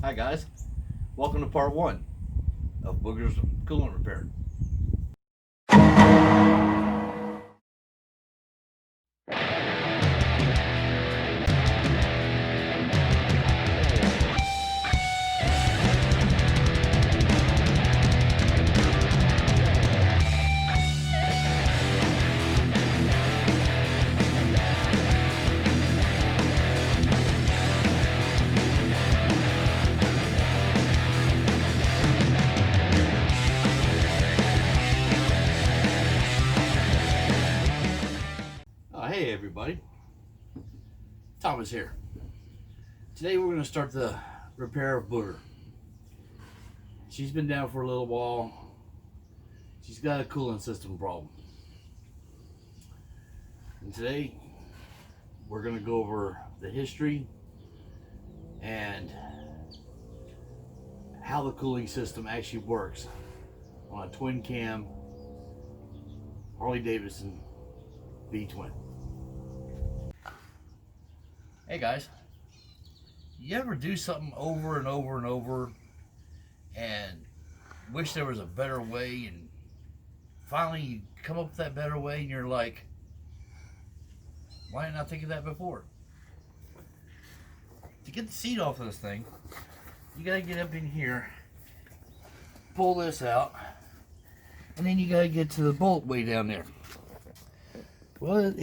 Hi guys, welcome to part 1 of Booger's coolant repair. Hey everybody, Thomas here. Today we're going to start the repair of Booger. She's been down for a little while. She's got a coolant system problem. And today we're going to go over the history and how the cooling system actually works on a twin cam Harley Davidson V-twin. Hey guys, you ever do something over and over and over and wish there was a better way, and finally you come up with that better way and you're like, why didn't I think of that before? To get the seat off of this thing, you gotta get up in here, pull this out, and then you gotta get to the bolt way down there. Well,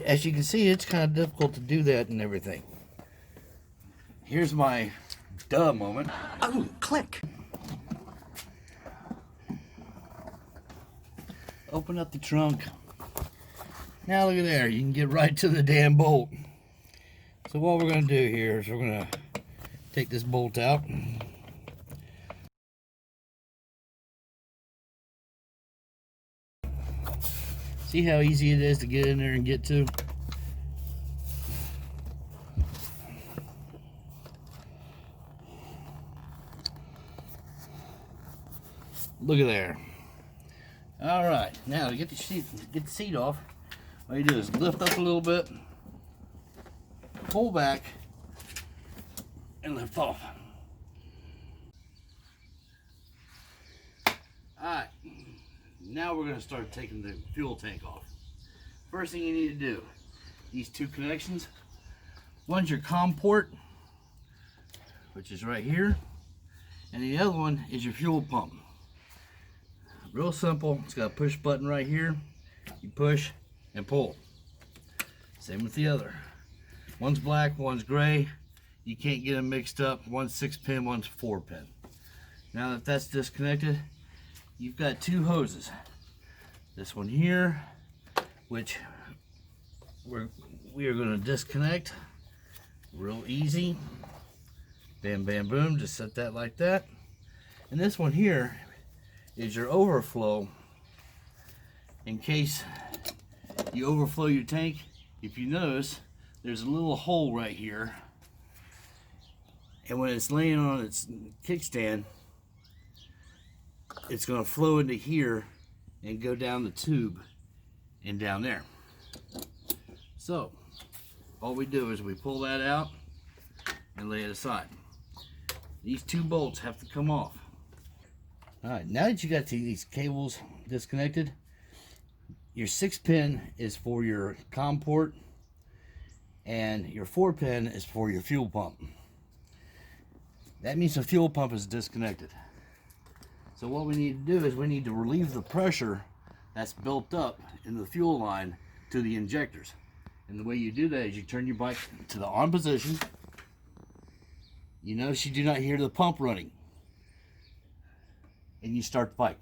as you can see, it's kind of difficult to do that and everything. Here's my duh moment. Oh, click. Open up the trunk. Now look at there, you can get right to the damn bolt. So what we're going to do here is we're going to take this bolt out. See how easy it is to get in there and get to? Look at there. All right, now to get the seat off, all you do is lift up a little bit, pull back, and lift off. All right. Now we're going to start taking the fuel tank off. First thing you need to do, these two connections. One's your COM port, which is right here, and the other one is your fuel pump. Real simple. It's got a push button right here. You push and pull. Same with the other. One's black, one's gray. You can't get them mixed up. One's 6-pin, one's 4-pin. Now that that's disconnected, you've got two hoses. This one here, which we are going to disconnect real easy. Bam, bam, boom. Just set that like that. And this one here is your overflow. In case you overflow your tank, if you notice, there's a little hole right here. And when it's laying on its kickstand, it's going to flow into here and go down the tube and down there. So all we do is we pull that out and lay it aside. These two bolts have to come off. All right, now that you got these cables disconnected, your 6-pin is for your COM port and your 4-pin is for your fuel pump. That means the fuel pump is disconnected. So what we need to do is we need to relieve the pressure that's built up in the fuel line to the injectors. And the way you do that is you turn your bike to the on position. You notice you do not hear the pump running. And you start the bike.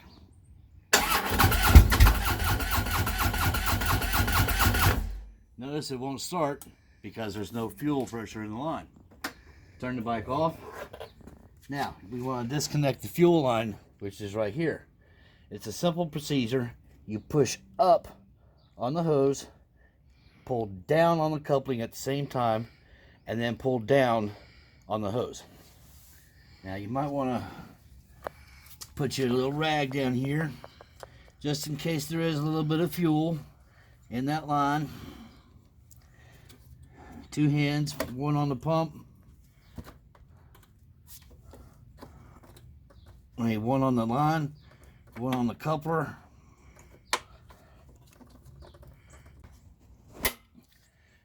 Notice it won't start because there's no fuel pressure in the line. Turn the bike off. Now we want to disconnect the fuel line, which is right here. It's a simple procedure. You push up on the hose, pull down on the coupling at the same time, and then pull down on the hose. Now you might want to put your little rag down here, just in case there is a little bit of fuel in that line. Two hands, one on the pump, I have one on the line, one on the coupler.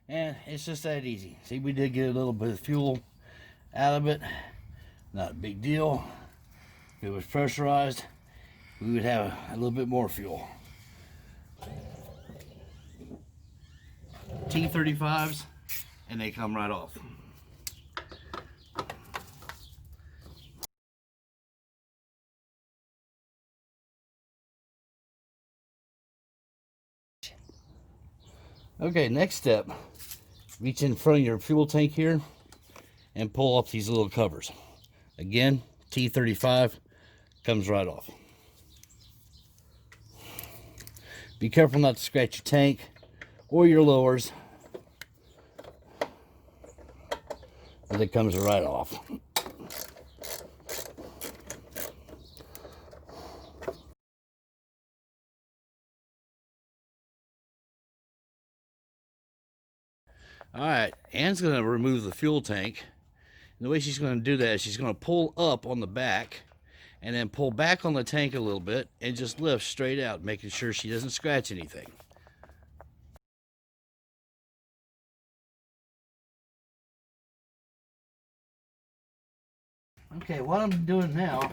And it's just that easy. See, we did get a little bit of fuel out of it. Not a big deal. If it was pressurized, we would have a little bit more fuel. T35s, and they come right off. Okay, next step, reach in front of your fuel tank here and pull up these little covers. Again, T35 comes right off. Be careful not to scratch your tank or your lowers, but it comes right off. All right, Anne's going to remove the fuel tank. And the way she's going to do that is she's going to pull up on the back and then pull back on the tank a little bit and just lift straight out, making sure she doesn't scratch anything. Okay, what I'm doing now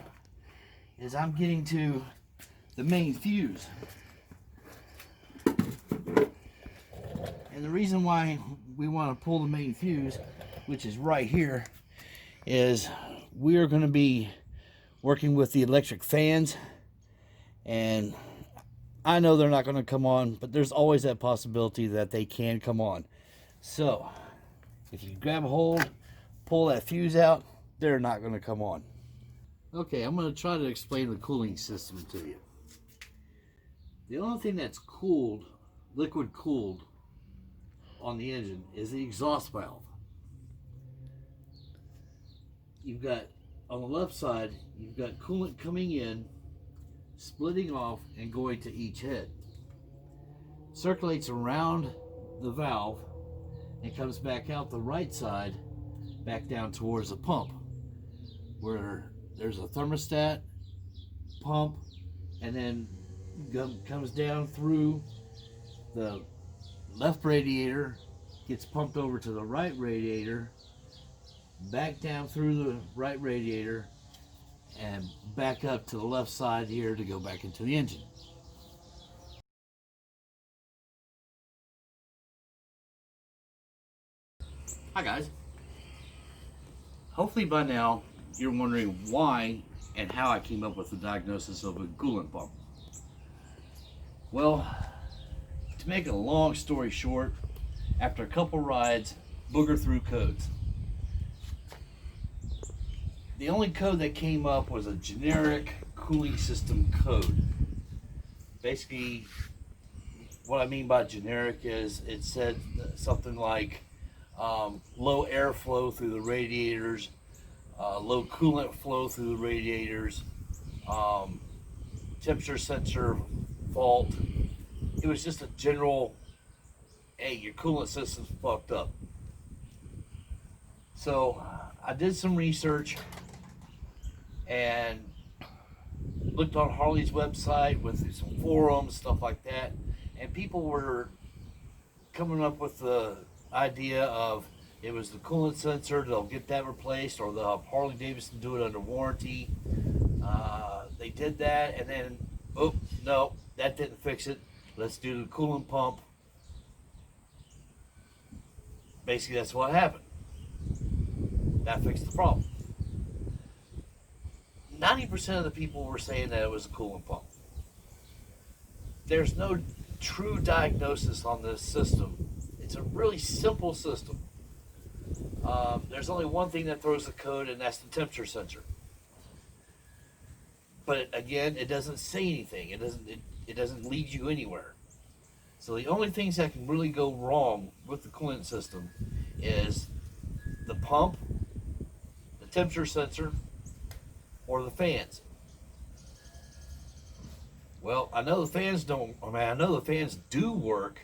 is I'm getting to the main fuse. And the reason why we want to pull the main fuse, which is right here, is we are going to be working with the electric fans. And I know they're not going to come on, but there's always that possibility that they can come on. So if you grab a hold, pull that fuse out, they're not going to come on. Okay, I'm going to try to explain the cooling system to you. The only thing that's cooled, liquid cooled, on the engine is the exhaust valve. You've got, on the left side, you've got coolant coming in, splitting off, and going to each head. Circulates around the valve and comes back out the right side, back down towards the pump, where there's a thermostat, pump, and then comes down through the left radiator, gets pumped over to the right radiator, back down through the right radiator, and back up to the left side here to go back into the engine. Hi guys. Hopefully by now you're wondering why and how I came up with the diagnosis of a coolant pump. Well, to make a long story short, after a couple rides, Booger threw codes. The only code that came up was a generic cooling system code. Basically, what I mean by generic is it said something like low airflow through the radiators, low coolant flow through the radiators, temperature sensor fault. It was just a general, hey, your coolant system's fucked up. So I did some research and looked on Harley's website with some forums, stuff like that, and people were coming up with the idea of it was the coolant sensor, they'll get that replaced, or they'll have Harley Davidson do it under warranty. They did that, and then, oh, no, that didn't fix it. Let's do the coolant pump. Basically, that's what happened. That fixed the problem. 90% of the people were saying that it was a coolant pump. There's no true diagnosis on this system. It's a really simple system. There's only one thing that throws the code, and that's the temperature sensor. But again, it doesn't say anything. It doesn't lead you anywhere. So the only things that can really go wrong with the coolant system is the pump, the temperature sensor, or the fans. Well, I know the fans do work,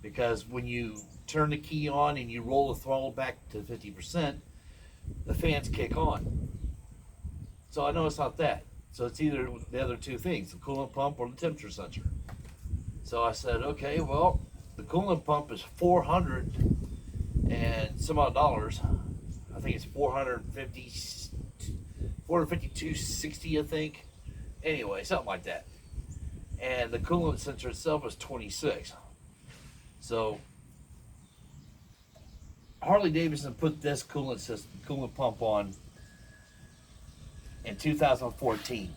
because when you turn the key on and you roll the throttle back to 50%, the fans kick on. So I know it's not that. So it's either the other two things, the coolant pump or the temperature sensor. So I said, okay, well, the coolant pump is 400 and some odd dollars. I think it's 452.60, I think. Anyway, something like that. And the coolant sensor itself is 26. So Harley Davidson put this coolant pump on in 2014.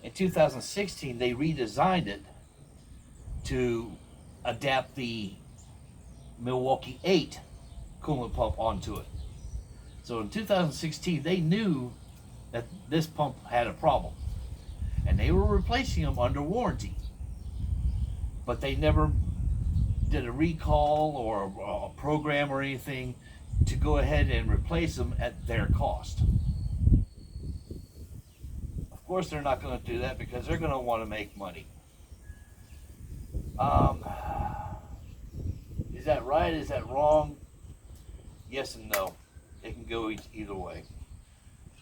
In 2016, they redesigned it to adapt the Milwaukee 8 coolant pump onto it. So in 2016, they knew that this pump had a problem, and they were replacing them under warranty. But they never did a recall or a program or anything to go ahead and replace them at their cost. Of course, they're not going to do that because they're going to want to make money. Is that right? Is that wrong? Yes and no. It can go either way.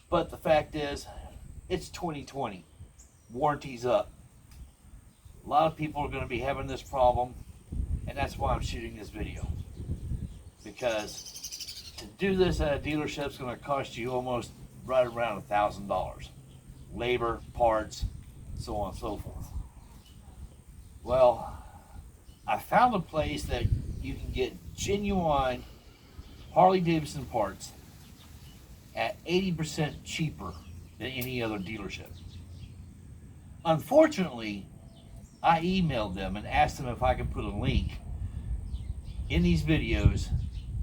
But the fact is, it's 2020. Warranty's up. A lot of people are going to be having this problem, and that's why I'm shooting this video. Because to do this at a dealership is going to cost you almost right around $1,000. Labor, parts, so on and so forth. Well, I found a place that you can get genuine Harley Davidson parts at 80% cheaper than any other dealership. Unfortunately, I emailed them and asked them if I could put a link in these videos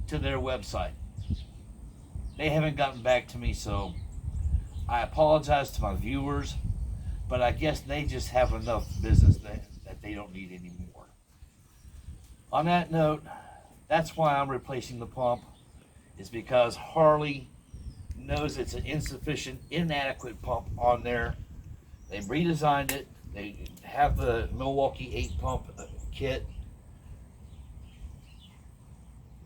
to their website. They haven't gotten back to me, so I apologize to my viewers, but I guess they just have enough business that they don't need anymore. On that note, that's why I'm replacing the pump, is because Harley knows it's an insufficient, inadequate pump on there. They redesigned it. They have the Milwaukee 8 pump kit.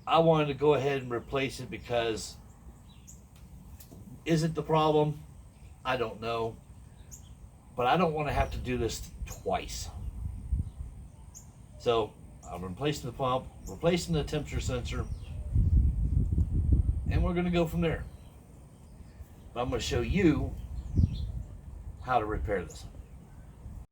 I wanted to go ahead and replace it because, is it the problem? I don't know. But I don't want to have to do this twice. So I'm replacing the pump, replacing the temperature sensor, and we're going to go from there. But I'm going to show you how to repair this.